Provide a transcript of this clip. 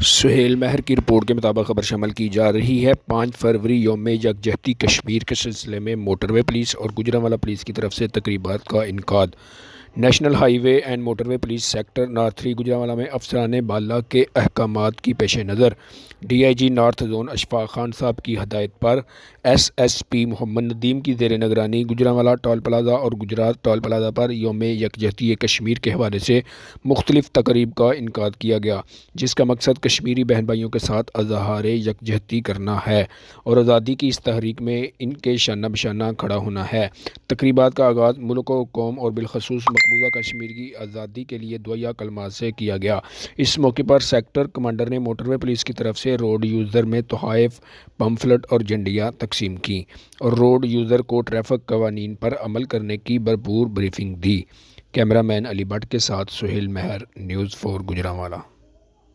سہیل مہر کی رپورٹ کے مطابق خبر شامل کی جا رہی ہے 5 فروری یوم یکجہتی کشمیر کے سلسلے میں موٹر وے پولیس اور گوجرانوالہ پولیس کی طرف سے تقریبات کا انعقاد۔ National highway and motorway police sector north 3 Gujranwala میں افسران بالا کے احکامات کی پیش نظر D I G north zone Ishfaq Khan صاحب کی ہدایت پر S S P Muhammad Nadeem کی زیر نگرانی گوجرانوالہ ٹول پلازہ اور گجرات ٹول پلازہ پر یوم یکجہتی کشمیر کے حوالے سے مختلف تقریب کا انعقاد کیا گیا، جس کا مقصد کشمیری بہن بھائیوں کے ساتھ اظہار یکجہتی کرنا ہے اور آزادی کی اس تحریک میں ان کے شانہ بشانہ کھڑا ہونا ہے۔ تقریبات کا آغاز ملک و قوم اور بالخصوص مقبوضہ کشمیر کی آزادی کے لیے دعائیہ کلمات سے کیا گیا۔ اس موقع پر سیکٹر کمانڈر نے موٹر وے پولیس کی طرف سے روڈ یوزر میں تحائف، پمفلٹ اور جھنڈیاں تقسیم کی اور روڈ یوزر کو ٹریفک قوانین پر عمل کرنے کی بھرپور بریفنگ دی۔ کیمرہ مین علی بٹ کے ساتھ سہیل مہر، نیوز 4 گوجرانوالہ۔